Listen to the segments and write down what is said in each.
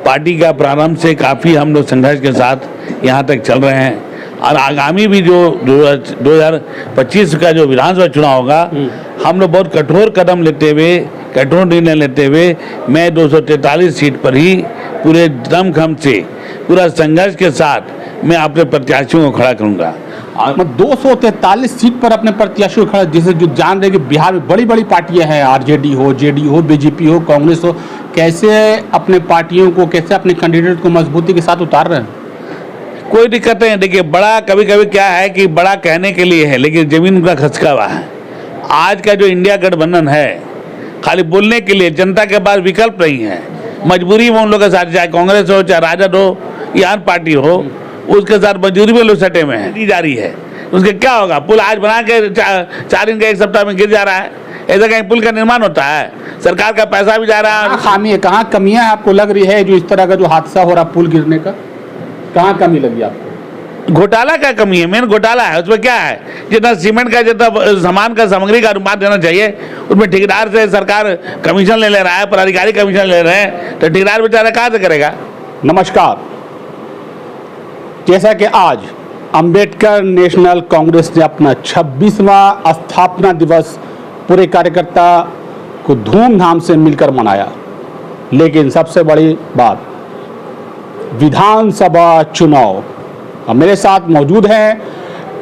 Party का प्रारंभ से काफ़ी हम लोग संघर्ष के साथ यहाँ तक चल रहे हैं और आगामी भी जो 2025 का जो विधानसभा चुनाव होगा हम लोग बहुत कठोर कदम लेते हुए, कठोर निर्णय लेते हुए मैं 243 सीट पर ही पूरे दमखम से, पूरा संघर्ष के साथ मैं अपने प्रत्याशियों को खड़ा करूँगा। 243 सीट पर अपने प्रत्याशी खड़ा, जिसे जो जान रहे कि बिहार में बड़ी बड़ी पार्टियां हैं, आरजेडी हो, जेडी हो, बीजेपी हो, कांग्रेस हो, कैसे अपने पार्टियों को, कैसे अपने कैंडिडेट को मजबूती के साथ उतार रहे हैं? कोई दिक्कत नहीं। देखिए, बड़ा कभी कभी क्या है कि बड़ा कहने के लिए है लेकिन जमीन उनका खसका हुआ है। आज का जो इंडिया गठबंधन है खाली बोलने के लिए, जनता के पास विकल्प नहीं है, मजबूरी में उन लोगों के साथ, चाहे कांग्रेस हो, चाहे राजद हो या अन्य पार्टी हो, उसके साथ मजबूरी में लोग सटे में हैं, जारी है। उसके क्या होगा? पुल आज बना के 4 दिन का 1 सप्ताह में गिर जा रहा है। ऐसा कहीं पुल का निर्माण होता है? सरकार का पैसा भी जा रहा है। खामी है, कहाँ कमियां आपको लग रही है जो इस तरह का जो हादसा हो रहा पुल गिरने का, कहाँ कमी लगी आपको? घोटाला का कमी है, मेन घोटाला है। उसमें क्या है, जितना सीमेंट का, जितना सामान का, सामग्री का अनुपात देना चाहिए, उसमें ठेकेदार से सरकार कमीशन ले रहा है, पदाधिकारी कमीशन ले रहे हैं, तो ठेकेदार बेचारा कहाँ से करेगा? नमस्कार। जैसा कि आज अंबेडकर नेशनल कांग्रेस ने अपना 26वां स्थापना दिवस पूरे कार्यकर्ता को धूमधाम से मिलकर मनाया, लेकिन सबसे बड़ी बात विधानसभा चुनाव। और मेरे साथ मौजूद हैं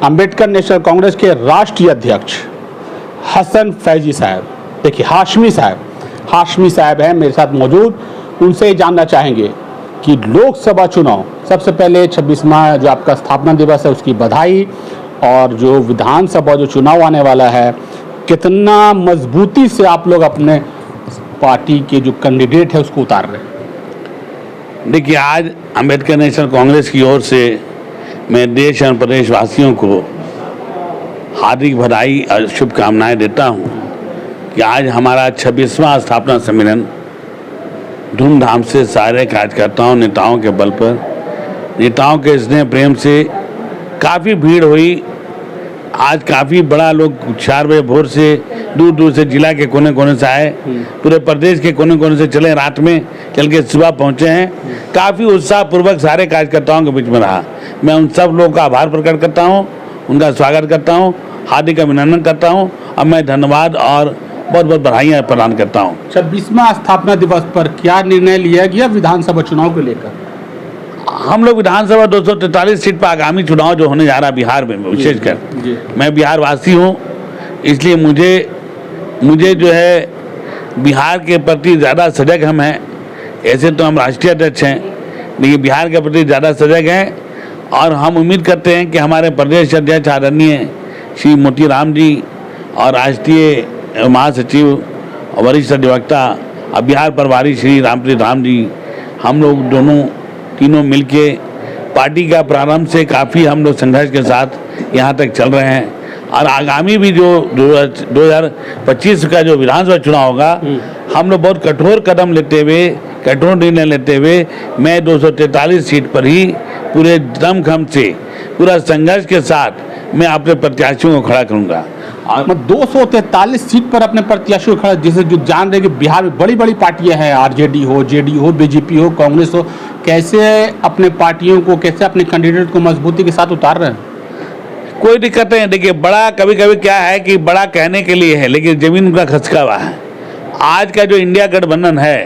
अंबेडकर नेशनल कांग्रेस के राष्ट्रीय अध्यक्ष हसन फैजी साहब। देखिए, हाशमी साहब हैं मेरे साथ मौजूद। उनसे जानना चाहेंगे कि लोकसभा चुनाव, सबसे पहले 26वां जो आपका स्थापना दिवस है उसकी बधाई, और जो विधानसभा जो चुनाव आने वाला है, कितना मजबूती से आप लोग अपने पार्टी के जो कैंडिडेट है उसको उतार रहे हैं? देखिए, आज अंबेडकर नेशनल कांग्रेस की ओर से मैं देश और प्रदेशवासियों को हार्दिक बधाई और शुभकामनाएं देता हूं कि आज हमारा 26वां स्थापना सम्मेलन धूमधाम से सारे कार्यकर्ताओं, नेताओं के बल पर, नेताओं के स्नेह प्रेम से काफ़ी भीड़ हुई। आज काफ़ी बड़ा लोग 4 बजे भोर से दूर दूर से, जिला के कोने कोने से आए, पूरे प्रदेश के कोने कोने से चले, रात में चल के सुबह पहुँचे हैं। काफ़ी उत्साहपूर्वक सारे कार्यकर्ताओं के बीच में रहा। मैं उन सब लोगों का आभार प्रकट करता हूँ, उनका स्वागत करता हूँ, हार्दिक अभिनंदन करता हूँ और मैं धन्यवाद और बहुत बहुत बधाइयाँ प्रदान करता हूँ। 26वां स्थापना दिवस पर क्या निर्णय लिया गया विधानसभा चुनाव को लेकर? हम लोग विधानसभा 243 सीट पर आगामी चुनाव जो होने जा रहा है बिहार में, विशेषकर मैं बिहार वासी हूँ, इसलिए मुझे जो है बिहार के प्रति ज़्यादा सजग हम हैं। ऐसे तो हम राष्ट्रीय अध्यक्ष हैं, लेकिन बिहार के प्रति ज़्यादा सजग हैं और हम उम्मीद करते हैं कि हमारे प्रदेश अध्यक्ष आदरणीय श्री मोतीराम जी और राष्ट्रीय महासचिव और वरिष्ठ अधिवक्ता और बिहार प्रभारी श्री रामप्रीत राम जी, हम लोग तीनों मिलके पार्टी का प्रारंभ से काफ़ी हम लोग संघर्ष के साथ यहाँ तक चल रहे हैं और आगामी भी जो 2025 का जो विधानसभा चुनाव होगा हम लोग बहुत कठोर कदम लेते हुए, कठोर निर्णय लेते हुए मैं 243 सीट पर ही पूरे दमखम से, पूरा संघर्ष के साथ मैं अपने प्रत्याशियों को खड़ा करूँगा। 243 सीट पर अपने प्रत्याशी खड़ा, जिसे जो जान रहे कि बिहार में बड़ी बड़ी पार्टियां हैं, आरजेडी हो, जेडी हो, बीजेपी हो, कांग्रेस हो, कैसे अपने पार्टियों को, कैसे अपने कैंडिडेट को मजबूती के साथ उतार रहे हैं? कोई दिक्कत नहीं। देखिए, बड़ा कभी कभी क्या है कि बड़ा कहने के लिए है लेकिन जमीन उनका खसका हुआ है। आज का जो इंडिया गठबंधन है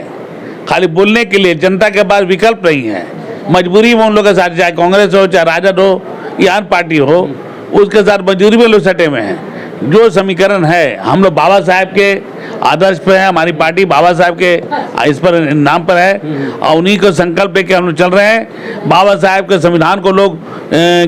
खाली बोलने के लिए, जनता के पास विकल्प नहीं है, मजबूरी में उन लोगों के साथ, चाहे कांग्रेस हो, चाहे राजद हो या अन्य पार्टी हो, उसके साथ मजबूरी में लोग सटे में हैं। जो समीकरण है, हम लोग बाबा साहब के आदर्श पे है, हमारी पार्टी बाबा साहब के इस पर नाम पर है और उन्हीं को संकल्प लेके हम लोग चल रहे हैं। बाबा साहब के संविधान को लोग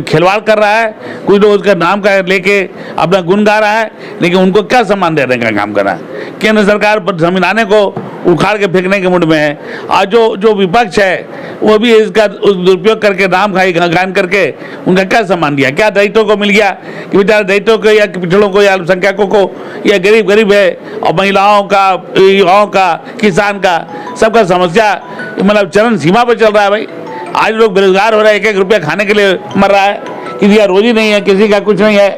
खिलवाड़ कर रहा है, कुछ लोग उसका नाम का लेके अपना गुण गा रहा है, लेकिन उनको क्या सम्मान देने का काम कर रहा है? केंद्र सरकार संविधान को उखाड़ के फेंकने के मूड में है और जो विपक्ष है वो भी इसका दुरुपयोग करके, नाम गान करके उनका क्या सम्मान दिया? क्या दायित्व को मिल गया कि बेचारे दायित्व को या पिछड़ों को या अल्पसंख्यकों को या गरीब है और महिलाओं का, युवाओं का, किसान का, सबका समस्या मतलब चरम सीमा पर चल रहा है। भाई, आज लोग बेरोजगार हो रहे हैं, 1-1 रुपया खाने के लिए मर रहा है, किसी का रोजी नहीं है, किसी का कुछ नहीं है,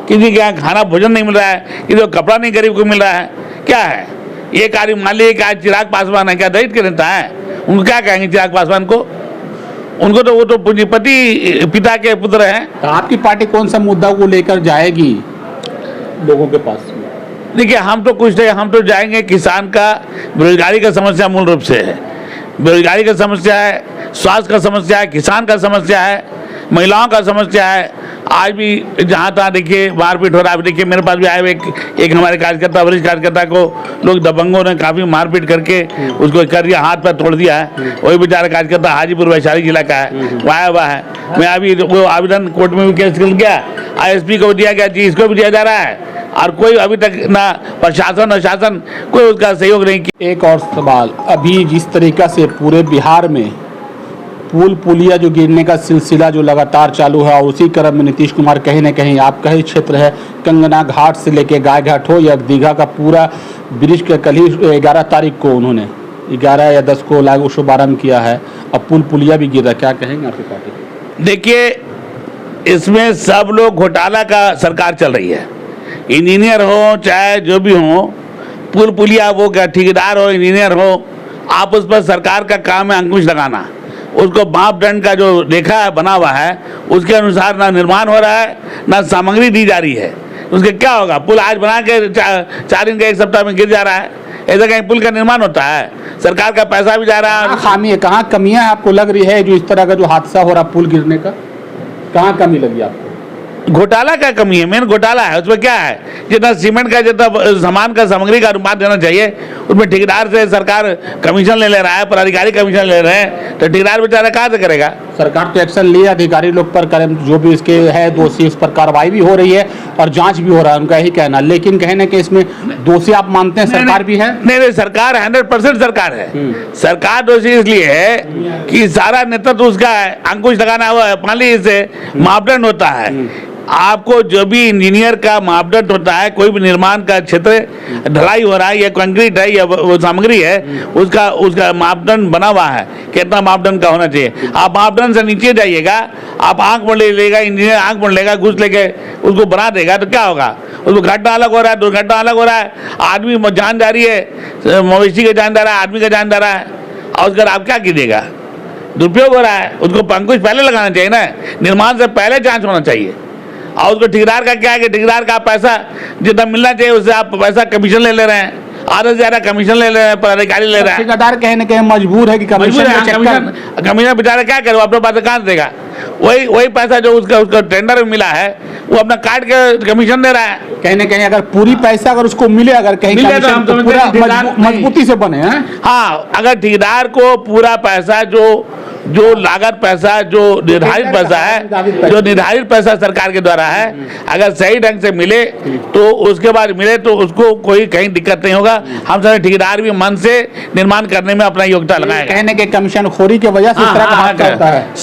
किसी के यहाँ खाना भोजन नहीं मिल रहा है, किसी को कपड़ा नहीं गरीब को मिल रहा है। क्या है ये? कार्य मान लीजिए कि आज चिराग पासवान है, क्या दलित के नेता है? उनको क्या कहेंगे चिराग पासवान को? उनको तो वो तो पूंजीपति पिता के पुत्र हैं। तो आपकी पार्टी कौन सा मुद्दा को लेकर जाएगी लोगों के पास? देखिए, हम तो कुछ नहीं, हम तो जाएंगे किसान का बेरोजगारी का समस्या मूल रूप से है, बेरोजगारी का समस्या है, स्वास्थ्य का समस्या है, किसान का समस्या है, महिलाओं का समस्या है। आज भी जहाँ तहाँ देखिए मारपीट हो रहा है। देखिए मेरे पास भी आए हुए एक हमारे कार्यकर्ता, वरिष्ठ कार्यकर्ता को लोग दबंगों ने काफ़ी मारपीट करके उसको कर दिया, हाथ पैर तोड़ दिया है। वही बेचारा कार्यकर्ता हाजीपुर वैशाली जिला का है, वो आया हुआ है। मैं अभी वो आवेदन कोर्ट में भी केस कर गया, ISP को दिया गया जी, इसको भी दिया जा रहा है, और कोई अभी तक ना प्रशासन और शासन कोई उसका सहयोग नहीं किया। एक और सवाल, अभी जिस तरीका से पूरे बिहार में पुल पुलिया जो गिरने का सिलसिला जो लगातार चालू है, और उसी क्रम में नीतीश कुमार कहीं ना कहीं आपका ही क्षेत्र है, कंगना घाट से लेके गाय घाट हो या दीघा का पूरा ब्रिज के कल ही 11 तारीख को उन्होंने 11 या 10 को लागू शुभारम्भ किया है, अब पुल पुलिया भी गिर रहा है, क्या कहेंगे आपकी पार्टी? देखिए, इसमें सब लोग घोटाला का सरकार चल रही है, इंजीनियर हो चाहे जो भी हो, पुल पुलिया वो क्या ठेकेदार हो इंजीनियर हो, आप उस पर सरकार का काम है अंकुश लगाना। उसको मापदंड का जो रेखा है बना हुआ है उसके अनुसार ना निर्माण हो रहा है ना सामग्री दी जा रही है। उसके क्या होगा? पुल आज बना के 4 दिन के 1 सप्ताह में गिर जा रहा है। ऐसा कहीं पुल का निर्माण होता है? सरकार का पैसा भी जा रहा है। खामी है, कहाँ कमियां आपको लग रही है जो इस तरह का जो हादसा हो रहा पुल गिरने का, कहाँ कमी लगी आपको? घोटाला का कमी है, मेन घोटाला है। उसमें क्या है, जितना सीमेंट का जितना सामान का सामग्री का अनुपात देना चाहिए उसमें ठेकेदार से सरकार कमीशन ले रहा है, पदाधिकारी कमीशन ले रहे हैं, तो ठेकेदार बेचारा कहाँ से करेगा? सरकार तो एक्शन लिया, अधिकारी लोग पर करें, जो भी इसके है दोषी उस पर कार्रवाई भी हो रही है और जांच भी हो रहा है, उनका यही कहना। लेकिन कहने के इसमें दोषी आप मानते हैं सरकार भी है? नहीं, सरकार 100% सरकार है। सरकार दोषी इसलिए है कि सारा नेतृत्व उसका है, अंकुश लगाना हुआ है। मान लीजिए इससे मापदंड होता है, आपको जो भी इंजीनियर का मापदंड होता है, कोई भी निर्माण का क्षेत्र ढलाई हो रहा है या कंक्रीट है या वो सामग्री है, उसका मापदंड बना हुआ है, कितना मापदंड का होना चाहिए। आप मापदंड से नीचे जाइएगा, आप आंख मोड़ लेगा, इंजीनियर आंख मोड़ लेगा, घुस लेके उसको बना देगा, तो क्या होगा? उसको घटना अलग हो रहा है, दुर्घटना अलग हो रहा है, आदमी जान जा रही है, मवेशी का जान जा रहा है, आदमी का जान जा रहा है, और उसका आप क्या कीजिएगा? दुरुपयोग हो रहा है। उसको अंकुश पहले लगाना चाहिए ना, निर्माण से पहले जांच होना चाहिए। और उसको ठेकेदार का क्या है कि ठेकेदार का पैसा जितना मिलना चाहिए उससे आप पैसा कमीशन ले रहे हैं, आधा से ज़्यादा कमीशन ले रहे हैं, पदाधिकारी ले रहे हैं। ठेकेदार कहने के मजबूर है कि कमीशन बेचारा क्या करे, वो अपने पास कहाँ से देगा? वही पैसा जो उसका टेंडर में मिला है वो अपना काट के कमीशन दे रहा है। कहने कहीं अगर पूरी पैसा अगर उसको मिले, अगर कहीं तो पूरा मजबूती से बने हैं। हाँ, अगर ठेकेदार को पूरा पैसा जो लागत पैसा जो निर्धारित पैसा है, जो निर्धारित पैसा सरकार के द्वारा है, अगर सही ढंग से मिले तो उसके बाद मिले तो उसको कोई कहीं दिक्कत नहीं होगा। हम सारे ठेकेदार भी मन से निर्माण करने में अपना योगदान लगाएगा। कहने के कमीशन खोरी की वजह से इस तरह का हादसा होता है।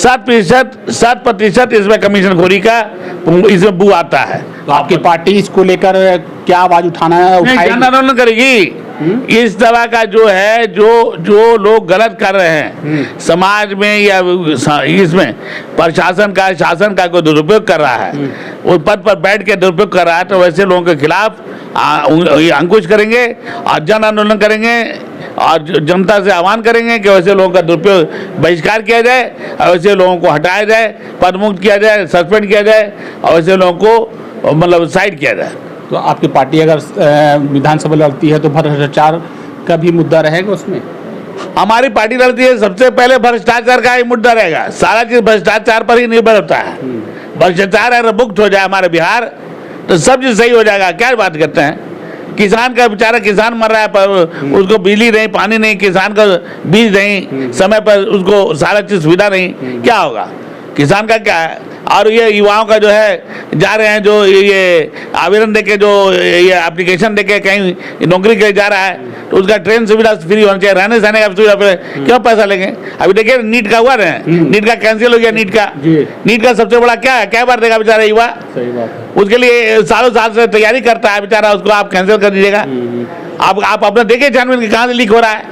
7% इसमें कमीशन खोरी का इसमें बू आता है। तो आपकी पार्टी इसको लेकर क्या आवाज उठाना है? जन आंदोलन करेगी। इस तरह का जो है, जो लोग गलत कर रहे हैं समाज में या इसमें प्रशासन का शासन का कोई दुरुपयोग कर रहा है, वो पद पर बैठ के दुरुपयोग कर रहा है, तो वैसे लोगों के खिलाफ अंकुश करेंगे और जन आंदोलन करेंगे और जनता से आह्वान करेंगे कि वैसे लोगों का दुरुपयोग बहिष्कार किया जाए और वैसे लोगों को हटाया जाए, पदमुक्त किया जाए, सस्पेंड किया जाए और वैसे लोगों को मतलब साइड किया जाए। तो आपकी पार्टी अगर विधानसभा लड़ती है तो भ्रष्टाचार का भी मुद्दा रहेगा उसमें? हमारी पार्टी लड़ती है, सबसे पहले भ्रष्टाचार का ही मुद्दा रहेगा। सारा चीज भ्रष्टाचार पर ही निर्भर होता है। भ्रष्टाचार अगर मुक्त हो जाए हमारे बिहार तो सब चीज सही हो जाएगा। क्या बात करते हैं? किसान का बेचारा किसान मर रहा है, पर उसको बिजली नहीं, पानी नहीं, किसान का बीज नहीं, समय पर उसको सारा चीज सुविधा नहीं, क्या होगा? किसान का क्या है? और ये युवाओं का जो है जा रहे हैं, जो ये आवेदन देके, जो ये एप्लीकेशन देके कहीं नौकरी के लिए जा रहा है, तो उसका ट्रेन सुविधा फ्री होना चाहिए, रहने सहने का सुविधा पे क्यों पैसा लेंगे? अभी देखिए नीट का हुआ है, नीट का कैंसिल हो गया। नीट का सबसे बड़ा क्या है? क्या बार देगा बेचारा युवा? सही बात है। उसके लिए सालों साल से तैयारी करता है बेचारा, उसको आप कैंसिल कर दीजिएगा। आप अपना देखिए छानबीन कहाँ से लीक हो रहा है।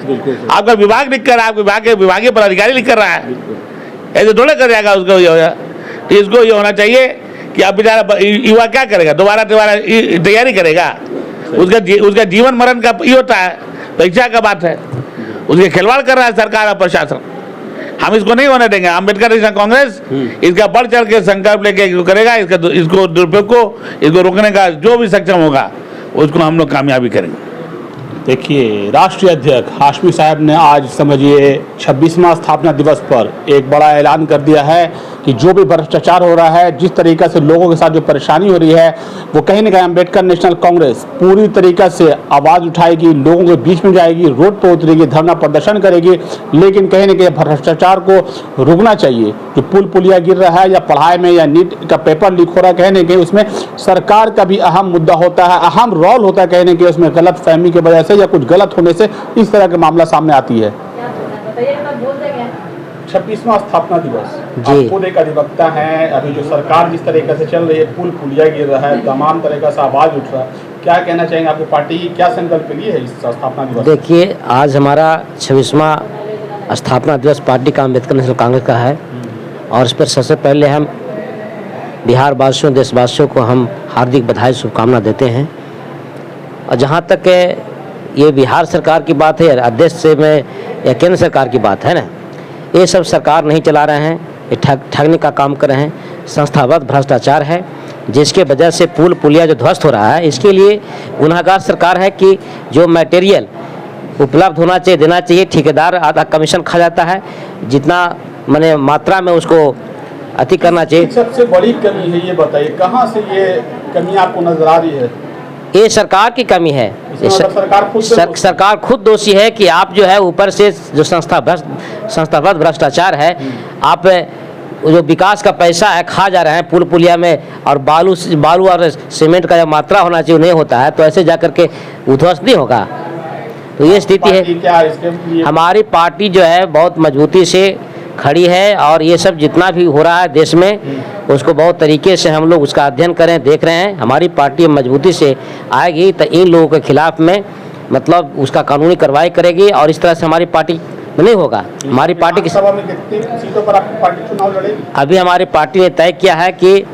आपका विभाग लिख कर रहा है, आपके विभागीय पदाधिकारी लिख कर रहा है, ऐसे थोड़ा कर जाएगा उसको। तो इसको ये होना चाहिए कि आप बेचारा युवा क्या करेगा? दोबारा तैयारी करेगा? उसका जीवन मरण का ये होता है, परीक्षा का बात है। उसके खिलवाड़ कर रहा है सरकार और प्रशासन। हम इसको नहीं होने देंगे। अम्बेडकर नेशनल कांग्रेस इसका बढ़ चढ़ के संकल्प लेके जो करेगा, इसको दुरुपयोग को इसको रोकने का जो भी सक्षम होगा उसको हम लोग कामयाबी करेंगे। देखिए, राष्ट्रीय अध्यक्ष हाशमी साहब ने आज समझिए 26वां स्थापना दिवस पर एक बड़ा ऐलान कर दिया है कि जो भी भ्रष्टाचार हो रहा है, जिस तरीके से लोगों के साथ जो परेशानी हो रही है, वो कहीं ना कहीं अम्बेडकर नेशनल कांग्रेस पूरी तरीके से आवाज़ उठाएगी, लोगों के बीच में जाएगी, रोड पर उतरेगी, धरना प्रदर्शन करेगी। लेकिन कहीं ना कहीं भ्रष्टाचार को रुकना चाहिए। जो पुल पुलिया गिर रहा है या पढ़ाई में या नीट का पेपर लीक हो रहा है, कहीं ना कहीं उसमें सरकार का भी अहम मुद्दा होता है, अहम रोल होता है। कहीं ना कहीं उसमें गलत फहमी की वजह से या कुछ गलत होने से इस तरह के मामला सामने आती है। 26वां स्थापना दिवस, जी। खुद एक अधिवक्ता है। अभी जो सरकार जिस तरीके से चल रही है, पुल पुलिया गिर रहा है, तमाम तरह से आवाज उठ रहा है, क्या कहना चाहेंगे? आपकी पार्टी क्या संकल्प लिए है इस स्थापना दिवस? देखिए, आज हमारा 26वां स्थापना दिवस पार्टी का अम्बेडकर नेशनल कांग्रेस का है और इस पर सबसे पहले हम बिहार वासियों, देशवासियों को हम हार्दिक बधाई शुभकामना देते हैं। और जहाँ तक ये बिहार सरकार की बात है, अध्यक्ष से में या केंद्र सरकार की बात है ना, ये सब सरकार नहीं चला रहे हैं, ये ठगने का काम कर रहे हैं। संस्थागत भ्रष्टाचार है जिसके वजह से पुल पुलिया जो ध्वस्त हो रहा है, इसके लिए गुनाहगार सरकार है कि जो मटेरियल उपलब्ध होना चाहिए, देना चाहिए, ठेकेदार आधा कमीशन खा जाता है, जितना माने मात्रा में उसको अति करना चाहिए। सबसे बड़ी कमी है, ये बताइए कहाँ से ये कमी आपको नजर आ रही है? ये सरकार की कमी है। सरकार खुद दोषी है कि आप जो है ऊपर से जो संस्थागत भ्रष्टाचार है, आप जो विकास का पैसा है खा जा रहे हैं पुल पुलिया में, और बालू और सीमेंट का जो मात्रा होना चाहिए नहीं होता है, तो ऐसे जाकर के उध्वस्त नहीं होगा। तो ये स्थिति है। हमारी पार्टी जो है बहुत मजबूती से खड़ी है और ये सब जितना भी हो रहा है देश में उसको बहुत तरीके से हम लोग उसका अध्ययन करें, देख रहे हैं। हमारी पार्टी मजबूती से आएगी तो इन लोगों के खिलाफ में मतलब उसका कानूनी कार्रवाई करेगी और इस तरह से हमारी पार्टी में नहीं होगा। हमारी पार्टी की सभा में कितनी सीटों पर आपकी पार्टी चुनाव लड़ेगी? अभी हमारी पार्टी ने तय किया है कि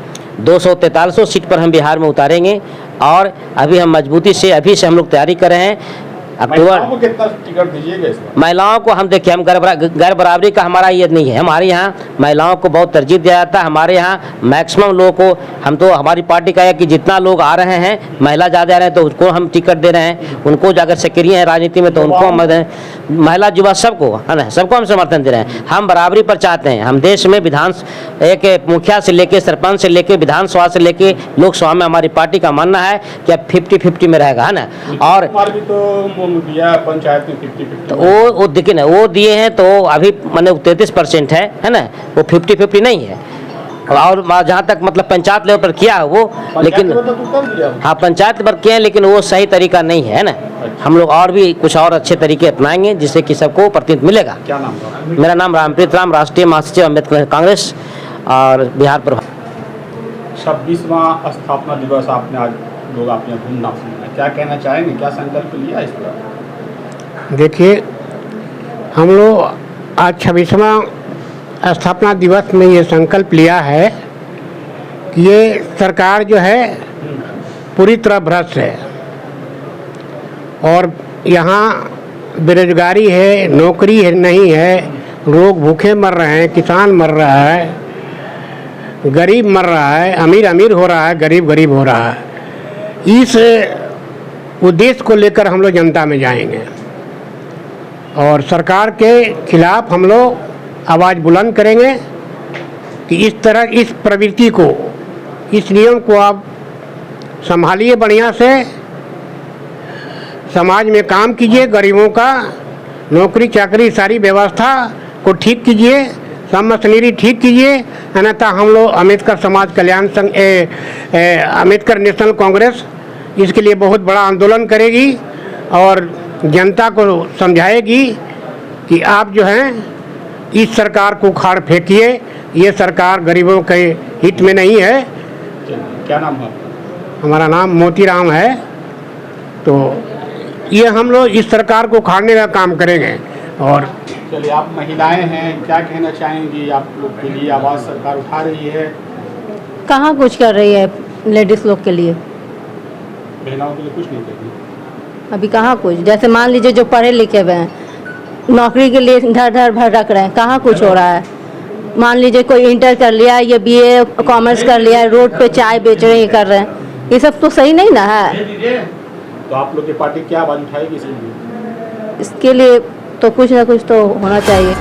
243 सीट पर हम बिहार में उतारेंगे और अभी हम मजबूती से अभी से हम लोग तैयारी कर रहे हैं। महिलाओं को कितना टिकट दीजिएगा इस बार? महिलाओं को हम देखिए, हम गैर बराबरी का हमारा ये नहीं है। हमारे यहाँ महिलाओं को बहुत तरजीह दिया जाता है। हमारे यहाँ मैक्सिमम लोगों को हम तो हमारी पार्टी का है कि जितना लोग आ रहे हैं, महिला ज़्यादा आ रहे हैं तो उनको हम टिकट दे रहे हैं। उनको अगर सक्रिय हैं राजनीति में तो उनको हम महिला युवा सबको है ना, सबको हम समर्थन दे रहे हैं। हम बराबरी पर चाहते हैं। हम देश में एक मुखिया से लेके सरपंच से लेके विधानसभा से लेके लोकसभा में हमारी पार्टी का मानना है कि अब 50-50 में रहेगा, है ना। और पंचायत में 50-50 तो वो देखिए ना, वो दिए हैं तो अभी मैंने 33% है ना, वो 50-50 नहीं है। और जहाँ तक मतलब पंचायत लेवल पर किया है वो, लेकिन हाँ पंचायत पर किए हैं, लेकिन वो सही तरीका नहीं है ना। हम लोग और भी कुछ और अच्छे तरीके अपनाएंगे जिससे कि सबको प्रतिनिधित्व मिलेगा। क्या नाम था? मेरा नाम रामप्रीत राम, राष्ट्रीय महासचिव अम्बेडकर कांग्रेस और बिहार प्रभार। 26वां स्थापना दिवस आपने आज लोग अपने धूमधाम से मनाया, क्या कहना चाहेंगे? क्या संकल्प लिया इस पर? देखिए, हम लोग आज 26वां स्थापना दिवस में ये संकल्प लिया है कि ये सरकार जो है पूरी तरह भ्रष्ट है और यहाँ बेरोजगारी है, नौकरी है नहीं है, लोग भूखे मर रहे हैं, किसान मर रहा है, गरीब मर रहा है, अमीर अमीर हो रहा है, गरीब गरीब हो रहा है। इस उद्देश्य को लेकर हम लोग जनता में जाएंगे और सरकार के खिलाफ हम लोग आवाज़ बुलंद करेंगे कि इस तरह इस प्रवृत्ति को, इस नियम को आप संभालिए, बढ़िया से समाज में काम कीजिए, गरीबों का नौकरी चाकरी सारी व्यवस्था को ठीक कीजिए, सब मशीनरी ठीक कीजिए, अन्यथा हम लोग अम्बेडकर समाज कल्याण संघ अम्बेडकर नेशनल कांग्रेस इसके लिए बहुत बड़ा आंदोलन करेगी और जनता को समझाएगी कि आप जो हैं इस सरकार को उखाड़ फेंकिए, ये सरकार गरीबों के हित में नहीं है। क्या नाम है? हमारा नाम मोतीराम है। तो ये हम लोग इस सरकार को उखाड़ने का काम करेंगे। और चलिए, आप महिलाएं हैं, क्या कहना चाहेंगी? आप लोग के लिए आवाज़ सरकार उठा रही है, कहाँ कुछ कर रही है लेडीज़ लोग के लिए? महिलाओं के लिए कुछ नहीं कर रही। अभी कहाँ कुछ, जैसे मान लीजिए जो पढ़े लिखे हुए हैं नौकरी के लिए धर धर भटक रहे हैं, कहाँ कुछ हो रहा है। मान लीजिए कोई इंटर कर लिया या बीए कॉमर्स कर लिया, रोड पे चाय बेच रहे हैं, कर रहे हैं, ये सब तो सही नहीं ना है। तो आप लोग की पार्टी क्या आवाज उठाएगी इसके लिए तो कुछ ना कुछ तो होना चाहिए।